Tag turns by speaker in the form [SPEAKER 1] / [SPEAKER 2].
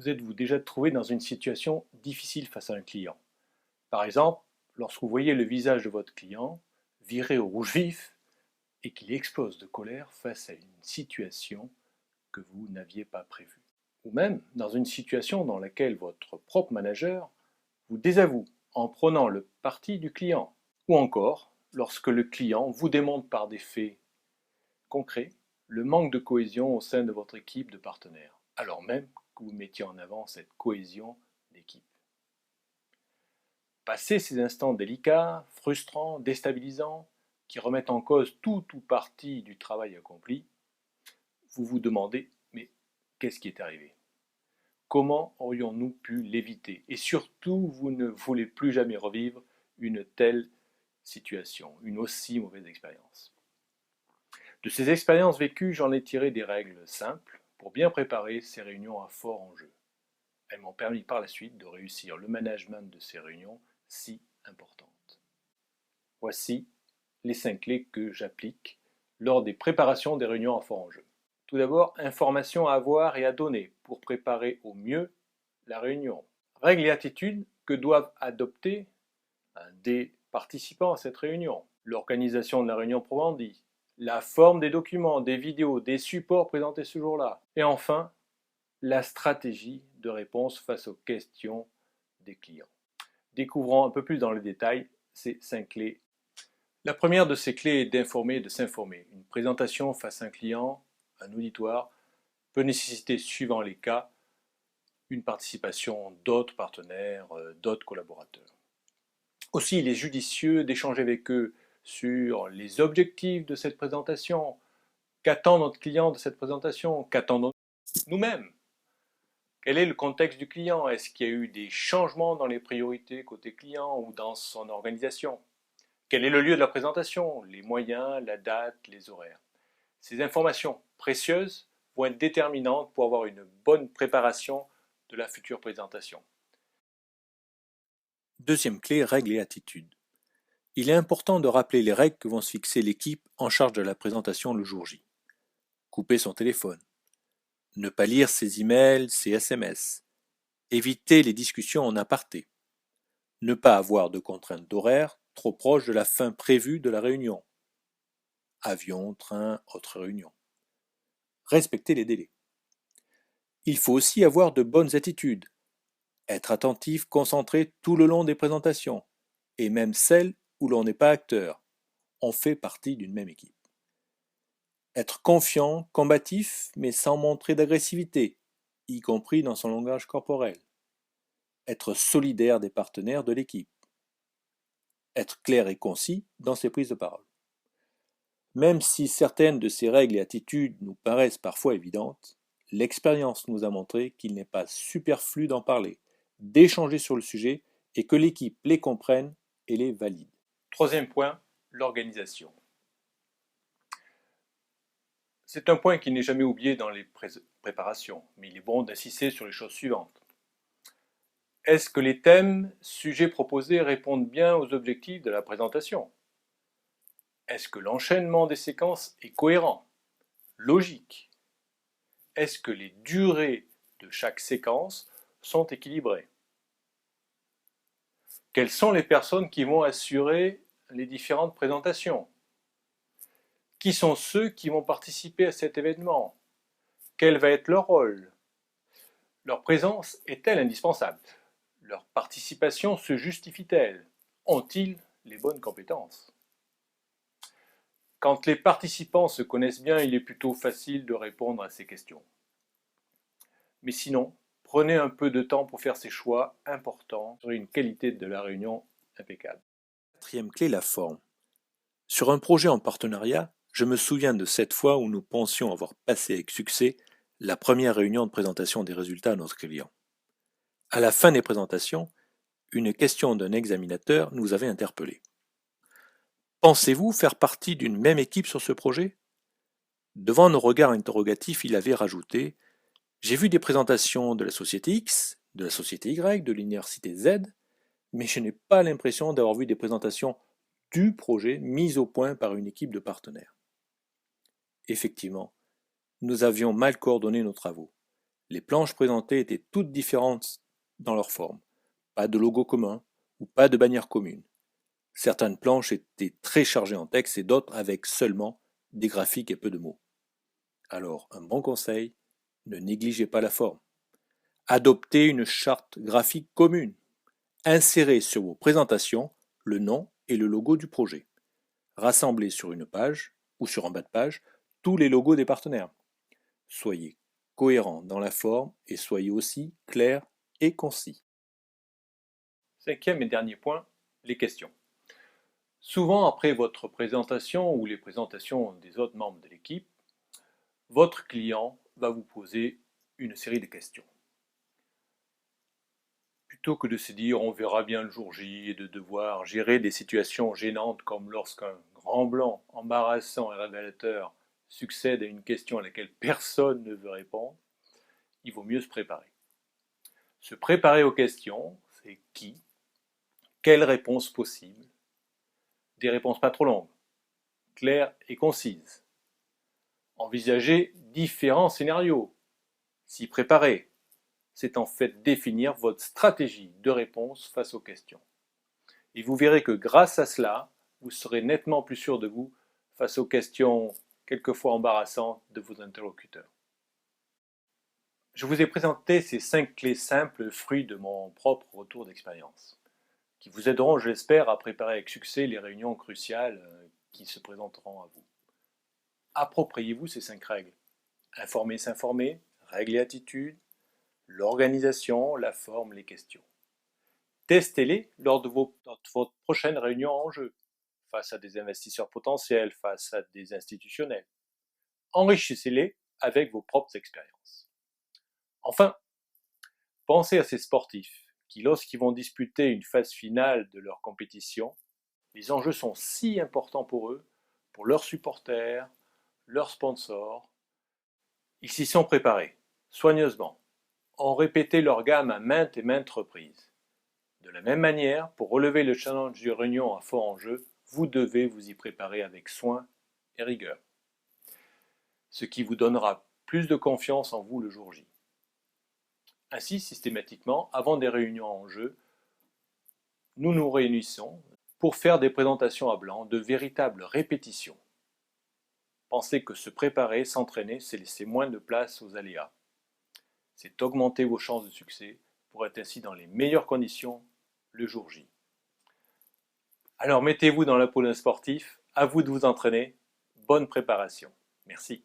[SPEAKER 1] vous êtes-vous déjà trouvé dans une situation difficile face à un client? Par exemple, lorsque vous voyez le visage de votre client virer au rouge vif et qu'il explose de colère face à une situation que vous n'aviez pas prévue. Ou même dans une situation dans laquelle votre propre manager vous désavoue en prenant le parti du client. Ou encore, lorsque le client vous démontre par des faits concrets le manque de cohésion au sein de votre équipe de partenaires, alors même que vous mettiez en avant cette cohésion d'équipe. Passer ces instants délicats, frustrants, déstabilisants, qui remettent en cause tout ou partie du travail accompli, vous vous demandez, mais qu'est-ce qui est arrivé? Comment aurions-nous pu l'éviter? Et surtout, vous ne voulez plus jamais revivre une telle situation, une aussi mauvaise expérience. De ces expériences vécues, j'en ai tiré des règles simples pour bien préparer ces réunions à fort enjeu. Elles m'ont permis par la suite de réussir le management de ces réunions si importantes. Voici les 5 clés que j'applique lors des préparations des réunions à fort enjeu. Tout d'abord, informations à avoir et à donner pour préparer au mieux la réunion. Règles et attitudes que doivent adopter des participants à cette réunion. L'organisation de la réunion proprement dit, la forme des documents, des vidéos, des supports présentés ce jour-là. Et enfin, la stratégie de réponse face aux questions des clients. Découvrons un peu plus dans le détail ces 5 clés. La première de ces clés est d'informer et de s'informer. Une présentation face à un client, un auditoire, peut nécessiter, suivant les cas, une participation d'autres partenaires, d'autres collaborateurs. Aussi, il est judicieux d'échanger avec eux sur les objectifs de cette présentation. Qu'attend notre client de cette présentation? Qu'attendons nous-mêmes? Quel est le contexte du client? Est-ce qu'il y a eu des changements dans les priorités côté client ou dans son organisation? Quel est le lieu de la présentation? Les moyens, la date, les horaires. Ces informations précieuses vont être déterminantes pour avoir une bonne préparation de la future présentation. Deuxième clé, règles et attitudes. Il est important de rappeler les règles que vont se fixer l'équipe en charge de la présentation le jour J. Couper son téléphone. Ne pas lire ses emails, ses SMS. Éviter les discussions en aparté. Ne pas avoir de contraintes d'horaire trop proches de la fin prévue de la réunion. Avion, train, autre réunion. Respecter les délais. Il faut aussi avoir de bonnes attitudes. Être attentif, concentré tout le long des présentations, et même celles où l'on n'est pas acteur. On fait partie d'une même équipe. Être confiant, combatif, mais sans montrer d'agressivité, y compris dans son langage corporel. Être solidaire des partenaires de l'équipe. Être clair et concis dans ses prises de parole. Même si certaines de ces règles et attitudes nous paraissent parfois évidentes, l'expérience nous a montré qu'il n'est pas superflu d'en parler, d'échanger sur le sujet et que l'équipe les comprenne et les valide. Troisième point, l'organisation. C'est un point qui n'est jamais oublié dans les préparations, mais il est bon d'insister sur les choses suivantes. Est-ce que les thèmes, sujets proposés répondent bien aux objectifs de la présentation? Est-ce que l'enchaînement des séquences est cohérent, logique? Est-ce que les durées de chaque séquence sont équilibrées? Quelles sont les personnes qui vont assurer les différentes présentations? Qui sont ceux qui vont participer à cet événement? Quel va être leur rôle? Leur présence est-elle indispensable? Leur participation se justifie-t-elle? Ont-ils les bonnes compétences? Quand les participants se connaissent bien, il est plutôt facile de répondre à ces questions. Mais sinon, prenez un peu de temps pour faire ces choix importants sur une qualité de la réunion impeccable. Quatrième clé, la forme. Sur un projet en partenariat, je me souviens de cette fois où nous pensions avoir passé avec succès la première réunion de présentation des résultats à notre client. À la fin des présentations, une question d'un examinateur nous avait interpellés. Pensez-vous faire partie d'une même équipe sur ce projet? Devant nos regards interrogatifs, il avait rajouté: j'ai vu des présentations de la société X, de la société Y, de l'université Z, mais je n'ai pas l'impression d'avoir vu des présentations du projet mises au point par une équipe de partenaires. Effectivement, nous avions mal coordonné nos travaux. Les planches présentées étaient toutes différentes dans leur forme. Pas de logo commun ou pas de bannière commune. Certaines planches étaient très chargées en texte et d'autres avec seulement des graphiques et peu de mots. Alors, un bon conseil, ne négligez pas la forme. Adoptez une charte graphique commune. Insérez sur vos présentations le nom et le logo du projet. Rassemblez sur une page ou sur un bas de page tous les logos des partenaires. Soyez cohérent dans la forme et soyez aussi clair et concis. Cinquième et dernier point, les questions. Souvent, après votre présentation ou les présentations des autres membres de l'équipe, votre client va vous poser une série de questions. Plutôt que de se dire on verra bien le jour J et de devoir gérer des situations gênantes comme lorsqu'un grand blanc embarrassant et révélateur succède à une question à laquelle personne ne veut répondre, il vaut mieux se préparer. Se préparer aux questions, c'est qui, quelle réponse possible, des réponses pas trop longues, claires et concises. Envisager différents scénarios, s'y préparer, c'est en fait définir votre stratégie de réponse face aux questions. Et vous verrez que grâce à cela, vous serez nettement plus sûr de vous face aux questions quelquefois embarrassantes de vos interlocuteurs. Je vous ai présenté ces 5 clés simples, fruits de mon propre retour d'expérience, qui vous aideront, je l'espère, à préparer avec succès les réunions cruciales qui se présenteront à vous. Appropriez-vous ces 5 règles. Informer, s'informer, règles et attitudes, l'organisation, la forme, les questions. Testez-les lors de votre prochaine réunion en jeu, face à des investisseurs potentiels, face à des institutionnels. Enrichissez-les avec vos propres expériences. Enfin, pensez à ces sportifs qui, lorsqu'ils vont disputer une phase finale de leur compétition, les enjeux sont si importants pour eux, pour leurs supporters, leurs sponsors. Ils s'y sont préparés, soigneusement, ont répété leur gamme à maintes et maintes reprises. De la même manière, pour relever le challenge du réunion à fort enjeu, vous devez vous y préparer avec soin et rigueur, ce qui vous donnera plus de confiance en vous le jour J. Ainsi, systématiquement, avant des réunions en jeu, nous nous réunissons pour faire des présentations à blanc, de véritables répétitions. Pensez que se préparer, s'entraîner, c'est laisser moins de place aux aléas. C'est augmenter vos chances de succès pour être ainsi dans les meilleures conditions le jour J. Alors mettez-vous dans la peau d'un sportif, à vous de vous entraîner, bonne préparation. Merci.